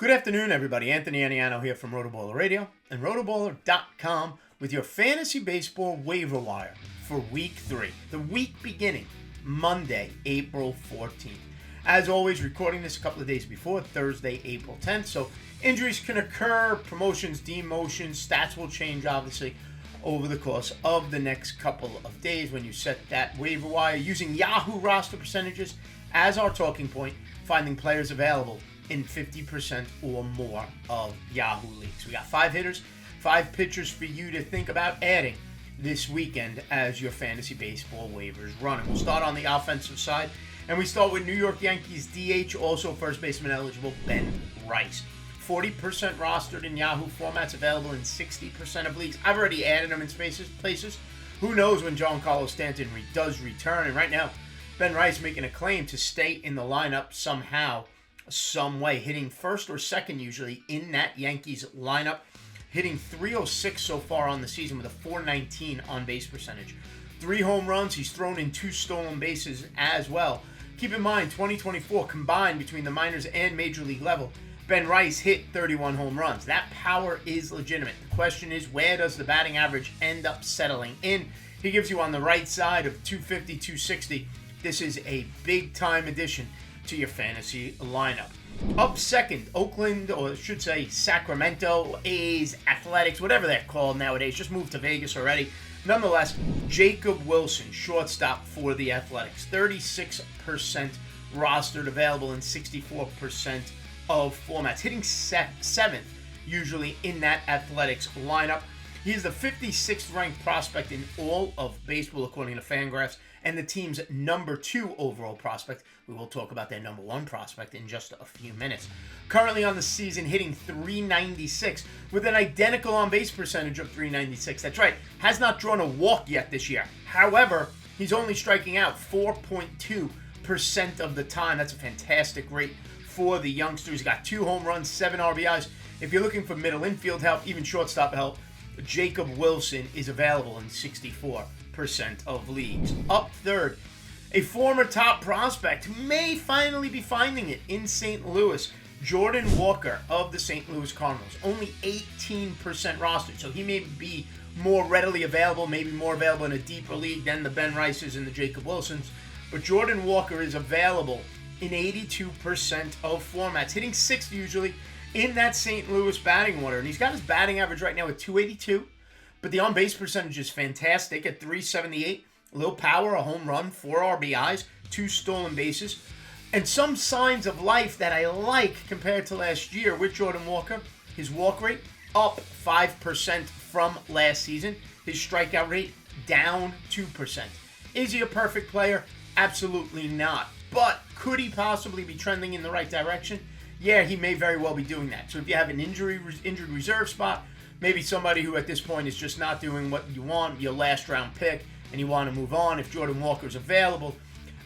Good afternoon, everybody. Anthony Aniano here from RotoBaller Radio and rotoballer.com with your fantasy baseball waiver wire for Week 3. The week beginning Monday, April 14th. As always, recording this a couple of days before, Thursday, April 10th. So injuries can occur, promotions, demotions, stats will change, obviously, over the course of the next couple of days when you set that waiver wire using Yahoo roster percentages as our talking point, finding players available in 50% or more of Yahoo leagues. We got 5 hitters, 5 pitchers for you to think about adding this weekend as your fantasy baseball waivers run. And we'll start on the offensive side, and we start with New York Yankees DH, also first baseman eligible, Ben Rice. 40% rostered in Yahoo formats, available in 60% of leagues. I've already added him in places. Who knows when Giancarlo Stanton does return? And right now, Ben Rice making a claim to stay in the lineup somehow, some way, hitting first or second usually in that Yankees lineup, hitting .306 so far on the season with a .419 on base percentage. 3 home runs, he's thrown in 2 stolen bases as well. Keep in mind, 2024 combined between the minors and major league level, Ben Rice hit 31 home runs. That power is legitimate. The question is, where does the batting average end up settling in? He gives you on the right side of 250, 260. This is a big-time addition to your fantasy lineup. Up second, Oakland, or I should say Sacramento, A's, Athletics, whatever they're called nowadays, just moved to Vegas already. Nonetheless, Jacob Wilson, shortstop for the Athletics. 36% rostered, available in 64% of formats. Hitting 7th, usually, in that Athletics lineup. He is the 56th ranked prospect in all of baseball, according to Fangraphs, and the team's number 2 overall prospect. We will talk about their number 1 prospect in just a few minutes. Currently on the season, hitting .396 with an identical on-base percentage of .396. That's right, has not drawn a walk yet this year. However, he's only striking out 4.2% of the time. That's a fantastic rate for the youngster. He's got 2 home runs, 7 RBIs. If you're looking for middle infield help, even shortstop help, Jacob Wilson is available in 64% of leagues. Up third, a former top prospect who may finally be finding it in St. Louis, Jordan Walker of the St. Louis Cardinals. Only 18% rostered, so he may be more readily available, maybe more available in a deeper league than the Ben Rices and the Jacob Wilsons. But Jordan Walker is available in 82% of formats, hitting 6th usually in that St. Louis batting order. And he's got his batting average right now at .282, but the on-base percentage is fantastic at .378. A little power, a home run, 4 RBIs, 2 stolen bases, and some signs of life that I like compared to last year with Jordan Walker. His walk rate up 5% from last season. His strikeout rate down 2%. Is he a perfect player? Absolutely not. But could he possibly be trending in the right direction? Yeah, he may very well be doing that. So if you have an injured reserve spot, maybe somebody who at this point is just not doing what you want, your last round pick, and you want to move on, if Jordan Walker's available,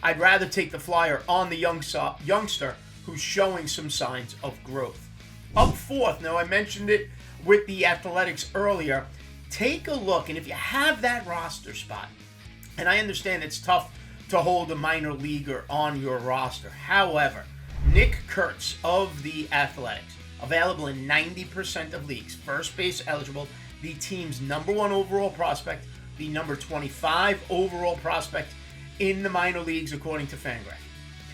I'd rather take the flyer on the youngster who's showing some signs of growth. Up fourth, now I mentioned it with the Athletics earlier, take a look, and if you have that roster spot, and I understand it's tough to hold a minor leaguer on your roster. However, Nick Kurtz of the Athletics, available in 90% of leagues, first base eligible, the team's number 1 overall prospect, the number 25 overall prospect in the minor leagues, according to Fangraphs.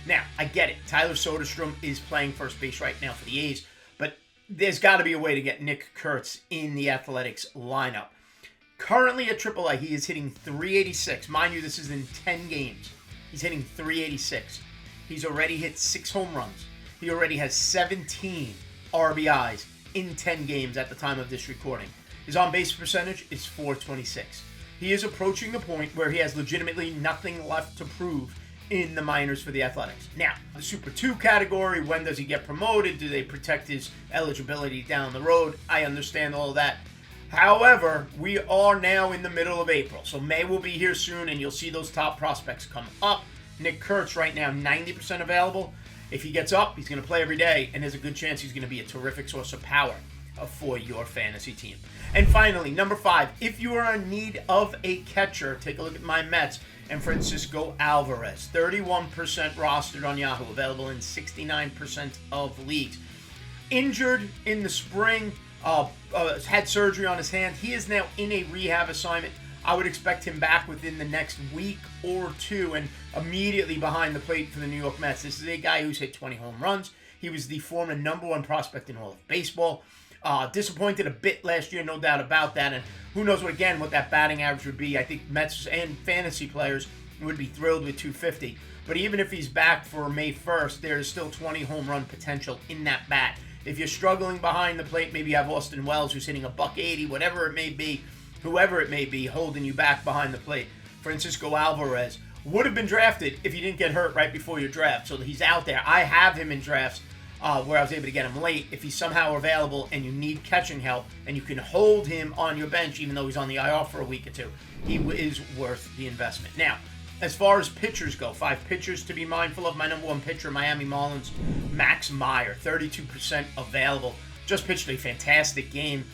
Now, I get it. Tyler Soderstrom is playing first base right now for the A's, but there's got to be a way to get Nick Kurtz in the Athletics lineup. Currently at AAA, he is hitting .386. Mind you, this is in 10 games. He's hitting .386. He's already hit 6 home runs. He already has 17 RBIs in 10 games at the time of this recording. His on-base percentage is .426. He is approaching the point where he has legitimately nothing left to prove in the minors for the Athletics. Now, the Super 2 category, when does he get promoted? Do they protect his eligibility down the road? I understand all of that. However, we are now in the middle of April, so May will be here soon, and you'll see those top prospects come up. Nick Kurtz right now, 90% available. If he gets up, he's going to play every day, and there's a good chance he's going to be a terrific source of power for your fantasy team. And finally, number 5, if you are in need of a catcher, take a look at my Mets and Francisco Alvarez. 31% rostered on Yahoo, available in 69% of leagues. Injured in the spring, had surgery on his hand. He is now in a rehab assignment. I would expect him back within the next week or two and immediately behind the plate for the New York Mets. This is a guy who's hit 20 home runs. He was the former #1 prospect in all of baseball. Disappointed a bit last year, no doubt about that. And who knows what that batting average would be. I think Mets and fantasy players would be thrilled with 250. But even if he's back for May 1st, there's still 20 home run potential in that bat. If you're struggling behind the plate, maybe you have Austin Wells who's hitting a $180, whatever it may be, whoever it may be, holding you back behind the plate. Francisco Alvarez would have been drafted if he didn't get hurt right before your draft. So he's out there. I have him in drafts where I was able to get him late. If he's somehow available and you need catching help and you can hold him on your bench even though he's on the IR for a week or two, he is worth the investment. Now, as far as pitchers go, 5 pitchers to be mindful of. My #1 pitcher, Miami Marlins, Max Meyer, 32% available. Just pitched a fantastic game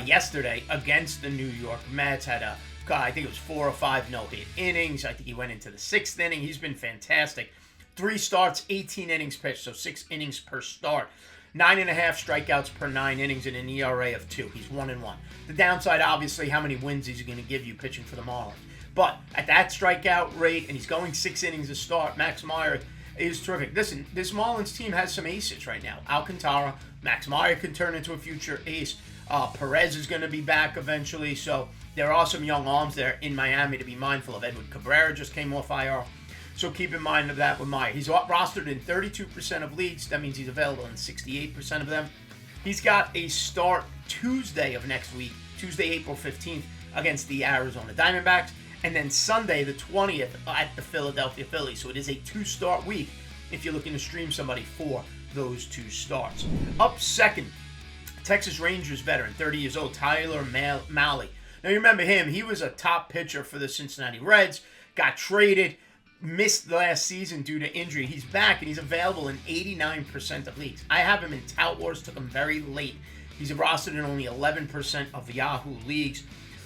yesterday against the New York Mets. Had I think it was 4 or 5 no-hit innings. I think he went into the 6th inning. He's been fantastic. 3 starts, 18 innings pitched, so 6 innings per start. 9.5 strikeouts per 9 innings and an ERA of 2. He's 1-1. The downside, obviously, how many wins he's going to give you pitching for the Marlins. But at that strikeout rate, and he's going 6 innings a start, Max Meyer is terrific. Listen, this Marlins team has some aces right now. Alcantara, Max Meyer can turn into a future ace. Perez is going to be back eventually. So there are some young arms there in Miami to be mindful of. Edward Cabrera just came off IR. So keep in mind of that with Meyer. He's rostered in 32% of leagues. That means he's available in 68% of them. He's got a start Tuesday of next week, Tuesday, April 15th, against the Arizona Diamondbacks. And then Sunday, the 20th, at the Philadelphia Phillies. So it is a 2-start week if you're looking to stream somebody for those 2 starts. Up second, Texas Rangers veteran, 30 years old, Tyler Mahle. Now, you remember him. He was a top pitcher for the Cincinnati Reds, got traded, missed last season due to injury. He's back, and he's available in 89% of leagues. I have him in Tout Wars, took him very late. He's rostered in only 11% of Yahoo leagues.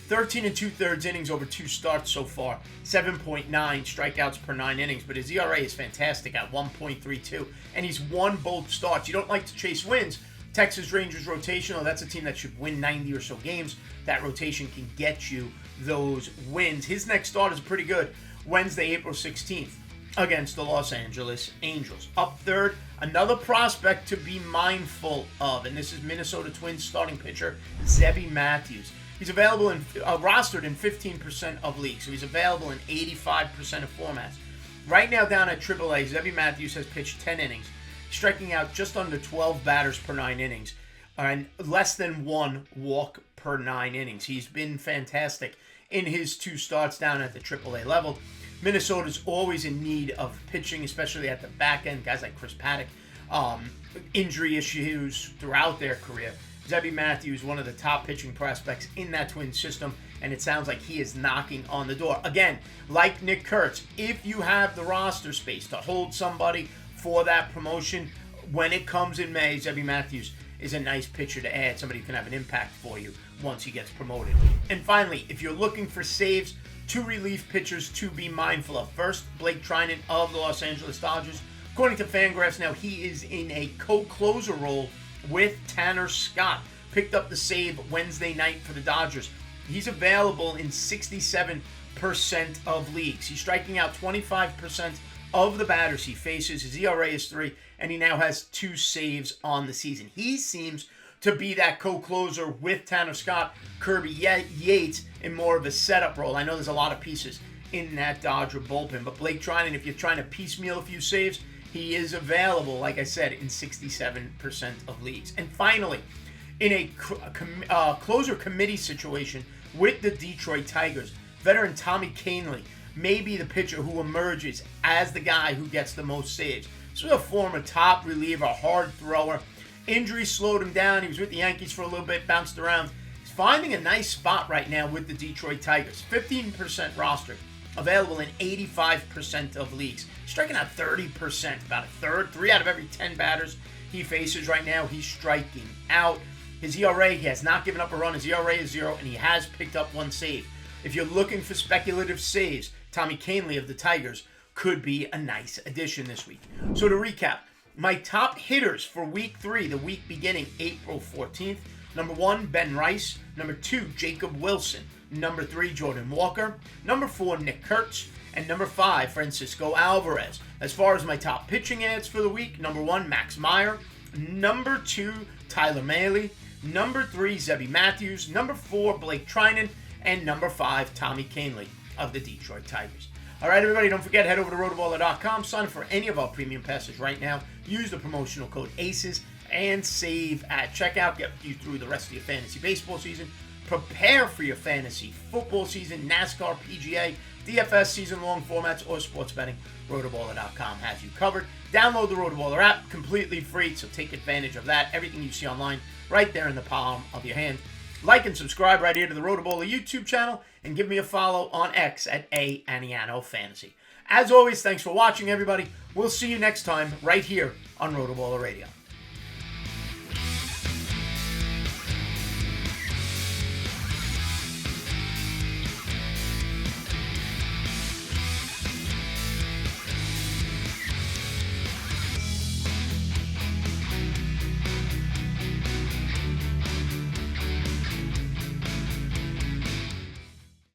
13 2/3 innings over 2 starts so far. 7.9 strikeouts per 9 innings. But his ERA is fantastic at 1.32. And he's won both starts. You don't like to chase wins. Texas Rangers rotational. That's a team that should win 90 or so games. That rotation can get you those wins. His next start is pretty good. Wednesday, April 16th against the Los Angeles Angels. Up third, another prospect to be mindful of. And this is Minnesota Twins starting pitcher, Zebby Matthews. He's available rostered in 15% of leagues, so he's available in 85% of formats. Right now down at AAA, Zebby Matthews has pitched 10 innings, striking out just under 12 batters per 9 innings, and less than 1 walk per 9 innings. He's been fantastic in his 2 starts down at the AAA level. Minnesota's always in need of pitching, especially at the back end. Guys like Chris Paddock, injury issues throughout their career. Zebby Matthews, one of the top pitching prospects in that Twins system, and it sounds like he is knocking on the door. Again, like Nick Kurtz, if you have the roster space to hold somebody for that promotion, when it comes in May, Zebby Matthews is a nice pitcher to add, somebody who can have an impact for you once he gets promoted. And finally, if you're looking for saves, 2 relief pitchers to be mindful of. First, Blake Trinan of the Los Angeles Dodgers. According to Fangraphs now, he is in a co-closer role with Tanner Scott. Picked up the save Wednesday night for the Dodgers. He's available in 67% of leagues. He's striking out 25% of the batters he faces. His ERA is 3, and he now has 2 saves on the season. He seems to be that co-closer with Tanner Scott, Kirby Yates in more of a setup role. I know there's a lot of pieces in that Dodger bullpen, but Blake Trinan, if you're trying to piecemeal a few saves, he is available, like I said, in 67% of leagues. And finally, in a closer committee situation with the Detroit Tigers, veteran Tommy Kahnle may be the pitcher who emerges as the guy who gets the most saves. This was a former top reliever, hard thrower. Injury slowed him down. He was with the Yankees for a little bit, bounced around. He's finding a nice spot right now with the Detroit Tigers. 15% rostered, available in 85% of leagues. Striking out 30%, about a third. 3 out of every 10 batters he faces right now, he's striking out. His ERA, he has not given up a run. His ERA is 0, and he has picked up 1 save. If you're looking for speculative saves, Tommy Kahnle of the Tigers could be a nice addition this week. So to recap, My top hitters for week 3, the week beginning April 14th. Number 1, Ben Rice. Number 2, Jacob Wilson. Number 3, Jordan Walker. Number 4, Nick Kurtz. And number 5, Francisco Alvarez. As far as my top pitching ads for the week, number 1, Max Meyer. Number 2, Tyler Mahle. Number 3, Zebby Matthews. Number 4, Blake Trinan. And number 5, Tommy Kahnle of the Detroit Tigers. All right, everybody, don't forget, head over to rotoballer.com. Sign up for any of our premium passes right now. Use the promotional code ACES and save at checkout. Get you through the rest of your fantasy baseball season. Prepare for your fantasy football season, NASCAR, PGA, DFS, season-long formats, or sports betting. rotoballer.com has you covered. Download the RotoBaller app, completely free, so take advantage of that. Everything you see online right there in the palm of your hand. Like and subscribe right here to the RotoBaller YouTube channel, and give me a follow on X at @Aniano Fantasy. As always, thanks for watching, everybody. We'll see you next time right here on RotoBaller Radio.